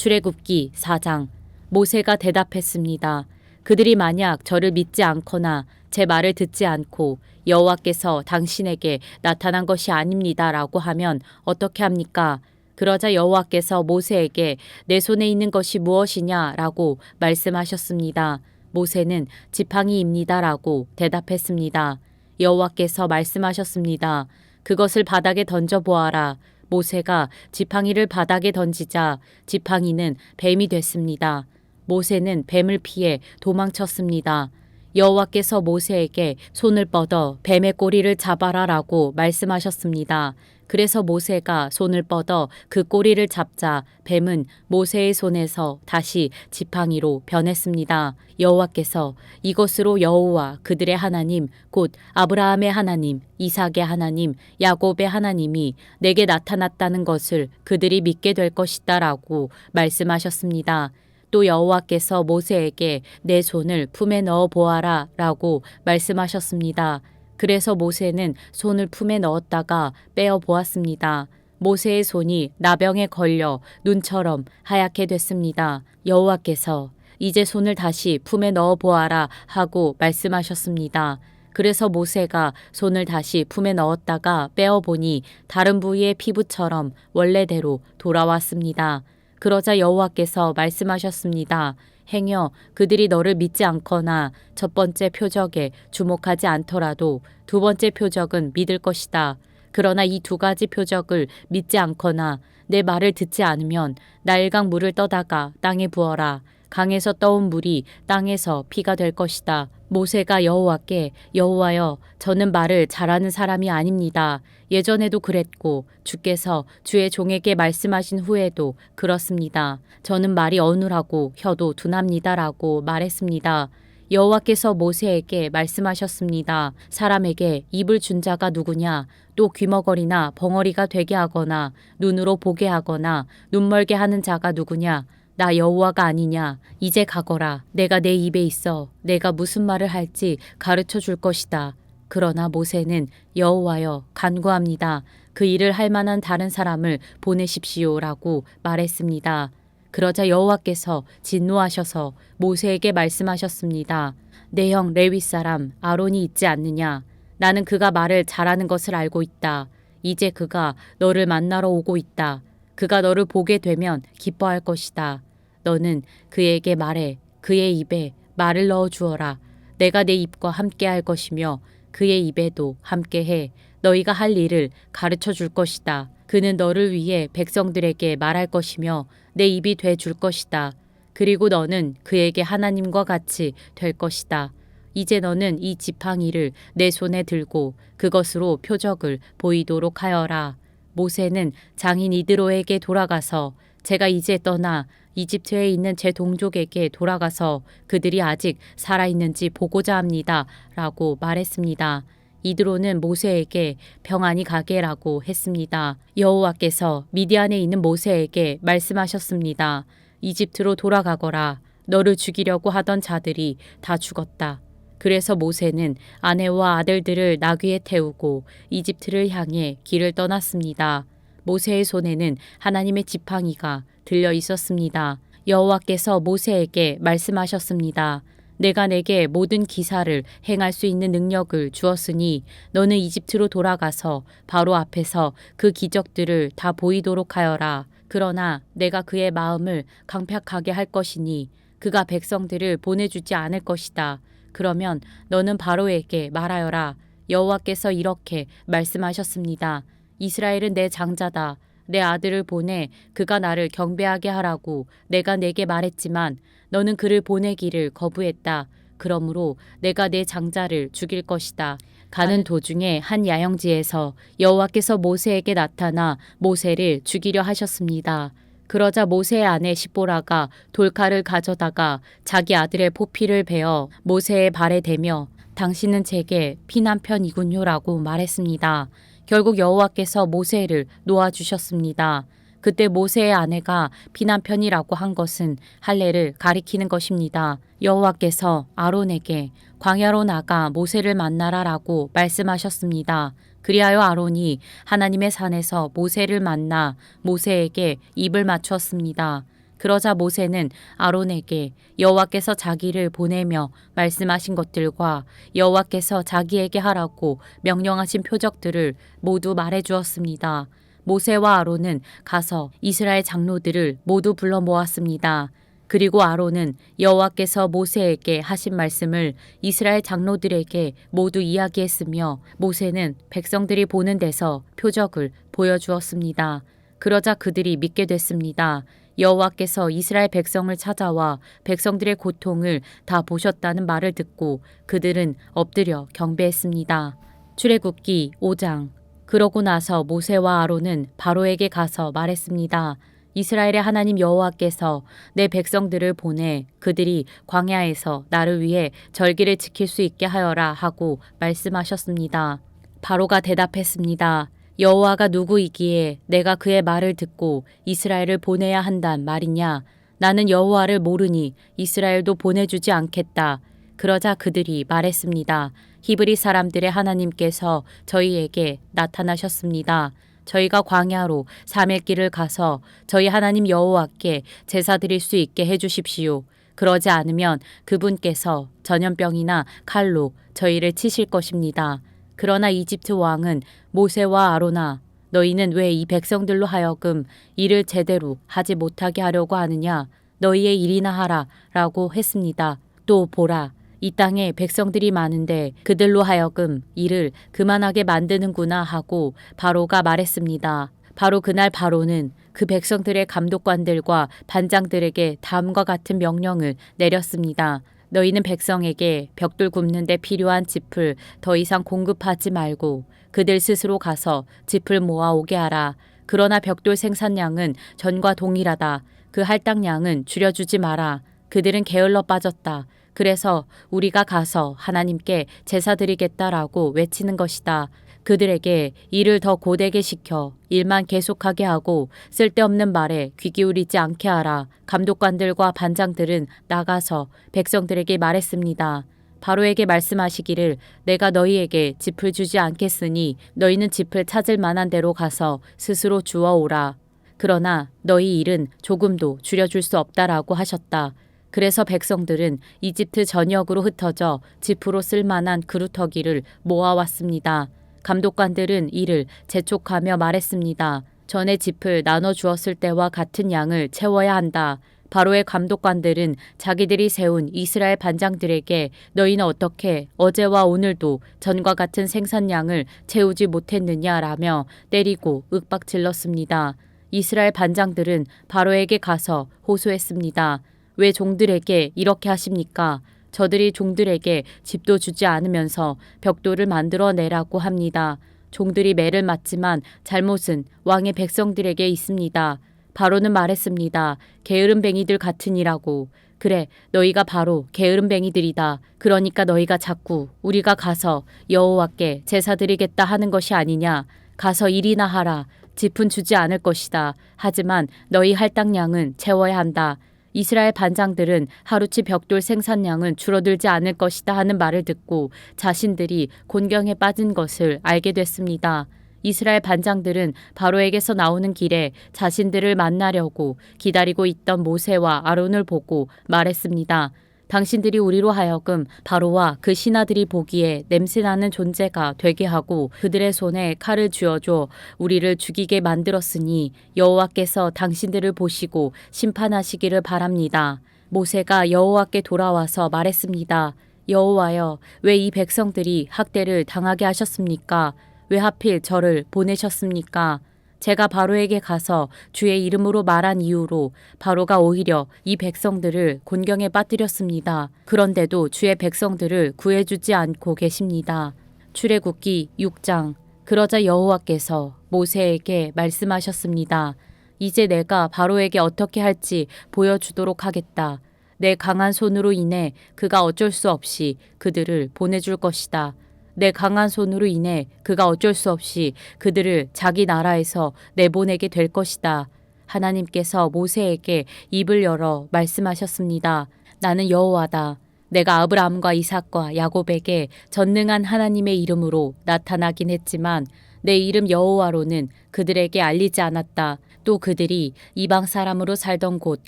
출애굽기 4장. 모세가 대답했습니다. 그들이 만약 저를 믿지 않거나 제 말을 듣지 않고 여호와께서 당신에게 나타난 것이 아닙니다라고 하면 어떻게 합니까? 그러자 여호와께서 모세에게 내 손에 있는 것이 무엇이냐라고 말씀하셨습니다. 모세는 지팡이입니다라고 대답했습니다. 여호와께서 말씀하셨습니다. 그것을 바닥에 던져보아라. 모세가 지팡이를 바닥에 던지자 지팡이는 뱀이 됐습니다. 모세는 뱀을 피해 도망쳤습니다. 여호와께서 모세에게 손을 뻗어 뱀의 꼬리를 잡아라라고 말씀하셨습니다. 그래서 모세가 손을 뻗어 그 꼬리를 잡자 뱀은 모세의 손에서 다시 지팡이로 변했습니다. 여호와께서 이것으로 여호와 그들의 하나님 곧 아브라함의 하나님, 이삭의 하나님, 야곱의 하나님이 내게 나타났다는 것을 그들이 믿게 될 것이다라고 말씀하셨습니다. 또 여호와께서 모세에게 내 손을 품에 넣어 보아라 라고 말씀하셨습니다. 그래서 모세는 손을 품에 넣었다가 빼어 보았습니다. 모세의 손이 나병에 걸려 눈처럼 하얗게 됐습니다. 여호와께서 이제 손을 다시 품에 넣어 보아라 하고 말씀하셨습니다. 그래서 모세가 손을 다시 품에 넣었다가 빼어 보니 다른 부위의 피부처럼 원래대로 돌아왔습니다. 그러자 여호와께서 말씀하셨습니다. 행여 그들이 너를 믿지 않거나 첫 번째 표적에 주목하지 않더라도 두 번째 표적은 믿을 것이다. 그러나 이 두 가지 표적을 믿지 않거나 내 말을 듣지 않으면 나일강 물을 떠다가 땅에 부어라. 강에서 떠온 물이 땅에서 피가 될 것이다. 모세가 여호와께 여호와여 저는 말을 잘하는 사람이 아닙니다. 예전에도 그랬고 주께서 주의 종에게 말씀하신 후에도 그렇습니다. 저는 말이 어눌하고 혀도 둔합니다라고 말했습니다. 여호와께서 모세에게 말씀하셨습니다. 사람에게 입을 준 자가 누구냐? 또 귀머거리나 벙어리가 되게 하거나 눈으로 보게 하거나 눈멀게 하는 자가 누구냐? 나 여호와가 아니냐? 이제 가거라. 내가 내 입에 있어 내가 무슨 말을 할지 가르쳐 줄 것이다. 그러나 모세는 여호와여 간구합니다. 그 일을 할 만한 다른 사람을 보내십시오라고 말했습니다. 그러자 여호와께서 진노하셔서 모세에게 말씀하셨습니다. 내 형 레위 사람 아론이 있지 않느냐? 나는 그가 말을 잘하는 것을 알고 있다. 이제 그가 너를 만나러 오고 있다. 그가 너를 보게 되면 기뻐할 것이다. 너는 그에게 말해 그의 입에 말을 넣어 주어라. 내가 내 입과 함께 할 것이며 그의 입에도 함께 해 너희가 할 일을 가르쳐 줄 것이다. 그는 너를 위해 백성들에게 말할 것이며 내 입이 돼 줄 것이다. 그리고 너는 그에게 하나님과 같이 될 것이다. 이제 너는 이 지팡이를 내 손에 들고 그것으로 표적을 보이도록 하여라. 모세는 장인 이드로에게 돌아가서 제가 이제 떠나 이집트에 있는 제 동족에게 돌아가서 그들이 아직 살아있는지 보고자 합니다. 라고 말했습니다. 이드로는 모세에게 평안히 가게라고 했습니다. 여호와께서 미디안에 있는 모세에게 말씀하셨습니다. 이집트로 돌아가거라. 너를 죽이려고 하던 자들이 다 죽었다. 그래서 모세는 아내와 아들들을 나귀에 태우고 이집트를 향해 길을 떠났습니다. 모세의 손에는 하나님의 지팡이가 들려 있었습니다. 여호와께서 모세에게 말씀하셨습니다. 내가 내게 모든 기사를 행할 수 있는 능력을 주었으니 너는 이집트로 돌아가서 바로 앞에서 그 기적들을 다 보이도록 하여라. 그러나 내가 그의 마음을 강팍하게 할 것이니 그가 백성들을 보내주지 않을 것이다. 그러면 너는 바로에게 말하여라. 여호와께서 이렇게 말씀하셨습니다. 이스라엘은 내 장자다. 내 아들을 보내 그가 나를 경배하게 하라고 내가 내게 말했지만 너는 그를 보내기를 거부했다. 그러므로 내가 내 장자를 죽일 것이다. 가는 도중에 한 야영지에서 여호와께서 모세에게 나타나 모세를 죽이려 하셨습니다. 그러자 모세의 아내 시보라가 돌칼을 가져다가 자기 아들의 포피를 베어 모세의 발에 대며 당신은 제게 피난편이군요라고 말했습니다. 결국 여호와께서 모세를 놓아주셨습니다. 그때 모세의 아내가 피난편이라고 한 것은 할례를 가리키는 것입니다. 여호와께서 아론에게 광야로 나가 모세를 만나라라고 말씀하셨습니다. 그리하여 아론이 하나님의 산에서 모세를 만나 모세에게 입을 맞추었습니다. 그러자 모세는 아론에게 여호와께서 자기를 보내며 말씀하신 것들과 여호와께서 자기에게 하라고 명령하신 표적들을 모두 말해 주었습니다. 모세와 아론은 가서 이스라엘 장로들을 모두 불러 모았습니다. 그리고 아론은 여호와께서 모세에게 하신 말씀을 이스라엘 장로들에게 모두 이야기했으며 모세는 백성들이 보는 데서 표적을 보여주었습니다. 그러자 그들이 믿게 됐습니다. 여호와께서 이스라엘 백성을 찾아와 백성들의 고통을 다 보셨다는 말을 듣고 그들은 엎드려 경배했습니다. 출애굽기 5장. 그러고 나서 모세와 아론은 바로에게 가서 말했습니다. 이스라엘의 하나님 여호와께서 내 백성들을 보내 그들이 광야에서 나를 위해 절기를 지킬 수 있게 하여라 하고 말씀하셨습니다. 바로가 대답했습니다. 여호와가 누구이기에 내가 그의 말을 듣고 이스라엘을 보내야 한단 말이냐? 나는 여호와를 모르니 이스라엘도 보내주지 않겠다. 그러자 그들이 말했습니다. 히브리 사람들의 하나님께서 저희에게 나타나셨습니다. 저희가 광야로 3일 길을 가서 저희 하나님 여호와께 제사 드릴 수 있게 해주십시오. 그러지 않으면 그분께서 전염병이나 칼로 저희를 치실 것입니다. 그러나 이집트 왕은 모세와 아론아, 너희는 왜 이 백성들로 하여금 일을 제대로 하지 못하게 하려고 하느냐? 너희의 일이나 하라 라고 했습니다. 또 보라, 이 땅에 백성들이 많은데 그들로 하여금 일을 그만하게 만드는구나 하고 바로가 말했습니다. 바로 그날 바로는 그 백성들의 감독관들과 반장들에게 다음과 같은 명령을 내렸습니다. 너희는 백성에게 벽돌 굽는 데 필요한 짚을 더 이상 공급하지 말고 그들 스스로 가서 짚을 모아오게 하라. 그러나 벽돌 생산량은 전과 동일하다. 그 할당량은 줄여주지 마라. 그들은 게을러 빠졌다. 그래서 우리가 가서 하나님께 제사 드리겠다라고 외치는 것이다. 그들에게 일을 더 고되게 시켜 일만 계속하게 하고 쓸데없는 말에 귀 기울이지 않게 하라. 감독관들과 반장들은 나가서 백성들에게 말했습니다. 바로에게 말씀하시기를 내가 너희에게 짚을 주지 않겠으니 너희는 짚을 찾을 만한 데로 가서 스스로 주워오라. 그러나 너희 일은 조금도 줄여줄 수 없다라고 하셨다. 그래서 백성들은 이집트 전역으로 흩어져 짚으로 쓸만한 그루터기를 모아왔습니다. 감독관들은 이를 재촉하며 말했습니다. 전에 짚을 나눠 주었을 때와 같은 양을 채워야 한다. 바로의 감독관들은 자기들이 세운 이스라엘 반장들에게 너희는 어떻게 어제와 오늘도 전과 같은 생산량을 채우지 못했느냐라며 때리고 윽박질렀습니다. 이스라엘 반장들은 바로에게 가서 호소했습니다. 왜 종들에게 이렇게 하십니까? 저들이 종들에게 집도 주지 않으면서 벽돌을 만들어 내라고 합니다. 종들이 매를 맞지만 잘못은 왕의 백성들에게 있습니다. 바로는 말했습니다. 게으름뱅이들 같으니라고. 그래, 너희가 바로 게으름뱅이들이다. 그러니까 너희가 자꾸 우리가 가서 여호와께 제사 드리겠다 하는 것이 아니냐. 가서 일이나 하라. 짚은 주지 않을 것이다. 하지만 너희 할당량은 채워야 한다. 이스라엘 반장들은 하루치 벽돌 생산량은 줄어들지 않을 것이다 하는 말을 듣고 자신들이 곤경에 빠진 것을 알게 됐습니다. 이스라엘 반장들은 바로에게서 나오는 길에 자신들을 만나려고 기다리고 있던 모세와 아론을 보고 말했습니다. 당신들이 우리로 하여금 바로와 그 신하들이 보기에 냄새나는 존재가 되게 하고 그들의 손에 칼을 쥐어줘 우리를 죽이게 만들었으니 여호와께서 당신들을 보시고 심판하시기를 바랍니다. 모세가 여호와께 돌아와서 말했습니다. 여호와여, 왜 이 백성들이 학대를 당하게 하셨습니까? 왜 하필 저를 보내셨습니까? 제가 바로에게 가서 주의 이름으로 말한 이유로 바로가 오히려 이 백성들을 곤경에 빠뜨렸습니다. 그런데도 주의 백성들을 구해주지 않고 계십니다. 출애굽기 6장. 그러자 여호와께서 모세에게 말씀하셨습니다. 이제 내가 바로에게 어떻게 할지 보여주도록 하겠다. 내 강한 손으로 인해 그가 어쩔 수 없이 그들을 보내줄 것이다. 내 강한 손으로 인해 그가 어쩔 수 없이 그들을 자기 나라에서 내보내게 될 것이다. 하나님께서 모세에게 입을 열어 말씀하셨습니다. 나는 여호와다. 내가 아브라함과 이삭과 야곱에게 전능한 하나님의 이름으로 나타나긴 했지만 내 이름 여호와로는 그들에게 알리지 않았다. 또 그들이 이방 사람으로 살던 곳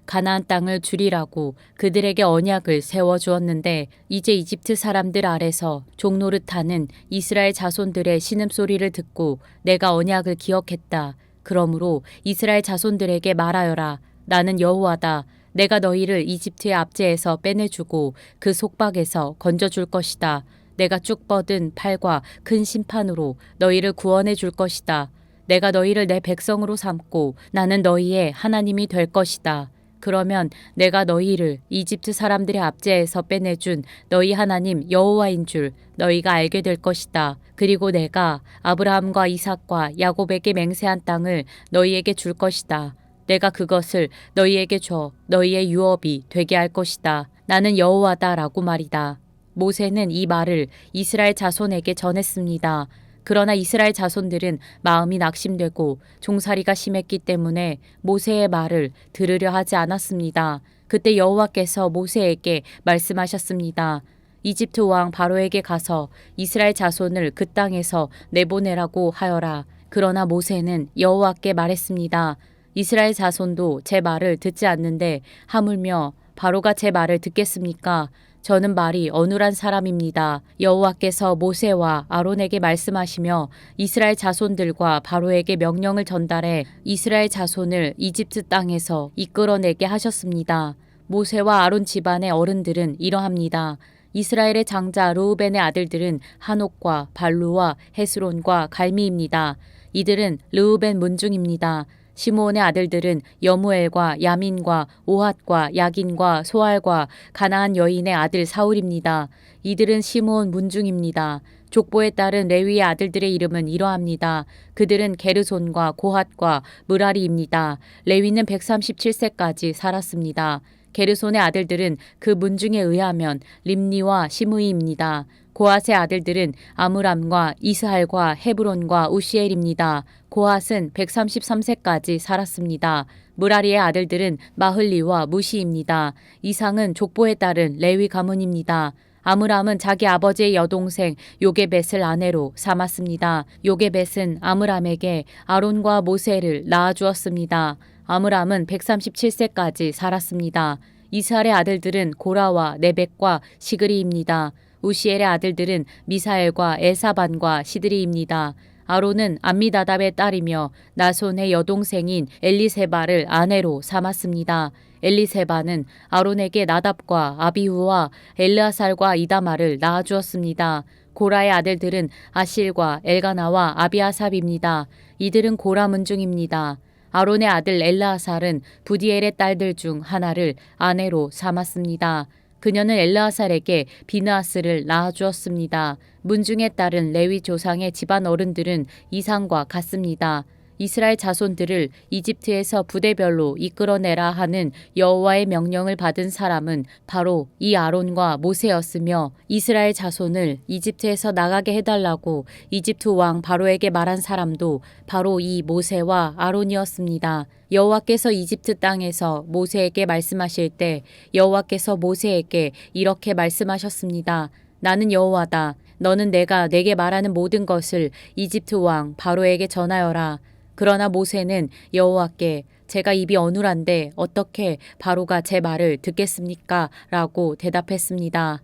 가나안 땅을 주리라고 그들에게 언약을 세워 주었는데 이제 이집트 사람들 아래서 종노릇하는 이스라엘 자손들의 신음소리를 듣고 내가 언약을 기억했다. 그러므로 이스라엘 자손들에게 말하여라. 나는 여호와다. 내가 너희를 이집트의 압제에서 빼내주고 그 속박에서 건져줄 것이다. 내가 쭉 뻗은 팔과 큰 심판으로 너희를 구원해 줄 것이다. 내가 너희를 내 백성으로 삼고 나는 너희의 하나님이 될 것이다. 그러면 내가 너희를 이집트 사람들의 압제에서 빼내준 너희 하나님 여호와인 줄 너희가 알게 될 것이다. 그리고 내가 아브라함과 이삭과 야곱에게 맹세한 땅을 너희에게 줄 것이다. 내가 그것을 너희에게 줘 너희의 유업이 되게 할 것이다. 나는 여호와다라고 말이다. 모세는 이 말을 이스라엘 자손에게 전했습니다. 그러나 이스라엘 자손들은 마음이 낙심되고 종살이가 심했기 때문에 모세의 말을 들으려 하지 않았습니다. 그때 여호와께서 모세에게 말씀하셨습니다. 이집트 왕 바로에게 가서 이스라엘 자손을 그 땅에서 내보내라고 하여라. 그러나 모세는 여호와께 말했습니다. 이스라엘 자손도 제 말을 듣지 않는데 하물며 바로가 제 말을 듣겠습니까? 저는 말이 어눌한 사람입니다. 여호와께서 모세와 아론에게 말씀하시며 이스라엘 자손들과 바로에게 명령을 전달해 이스라엘 자손을 이집트 땅에서 이끌어내게 하셨습니다. 모세와 아론 집안의 어른들은 이러합니다. 이스라엘의 장자 르우벤의 아들들은 한옥과 발루와 헤스론과 갈미입니다. 이들은 르우벤 문중입니다. 시므온의 아들들은 여무엘과 야민과 오핫과 야긴과 소알과 가나안 여인의 아들 사울입니다. 이들은 시므온 문중입니다. 족보에 따른 레위의 아들들의 이름은 이러합니다. 그들은 게르손과 고핫과 므라리입니다. 레위는 137세까지 살았습니다. 게르손의 아들들은 그 문중에 의하면 림니와 시므이입니다. 고핫의 아들들은 아므람과 이스할과 헤브론과 우시엘입니다. 고핫은 133세까지 살았습니다. 므라리의 아들들은 마흘리와 무시입니다. 이상은 족보에 따른 레위 가문입니다. 아므람은 자기 아버지의 여동생 요게벳을 아내로 삼았습니다. 요게벳은 아므람에게 아론과 모세를 낳아주었습니다. 아므람은 137세까지 살았습니다. 이스할의 아들들은 고라와 네벡과 시그리입니다. 우시엘의 아들들은 미사엘과 엘사반과 시드리입니다. 아론은 암미다답의 딸이며 나손의 여동생인 엘리세바를 아내로 삼았습니다. 엘리세바는 아론에게 나답과 아비후와 엘르아살과 이다마를 낳아주었습니다. 고라의 아들들은 아실과 엘가나와 아비아삽입니다. 이들은 고라 문중입니다. 아론의 아들 엘르아살은 부디엘의 딸들 중 하나를 아내로 삼았습니다. 그녀는 엘르아살에게 비느하스를 낳아주었습니다. 문중에 따른 레위 조상의 집안 어른들은 이상과 같습니다. 이스라엘 자손들을 이집트에서 부대별로 이끌어내라 하는 여호와의 명령을 받은 사람은 바로 이 아론과 모세였으며 이스라엘 자손을 이집트에서 나가게 해달라고 이집트 왕 바로에게 말한 사람도 바로 이 모세와 아론이었습니다. 여호와께서 이집트 땅에서 모세에게 말씀하실 때 여호와께서 모세에게 이렇게 말씀하셨습니다. 나는 여호와다. 너는 내가 내게 말하는 모든 것을 이집트 왕 바로에게 전하여라. 그러나 모세는 여호와께 제가 입이 어눌한데 어떻게 바로가 제 말을 듣겠습니까? 라고 대답했습니다.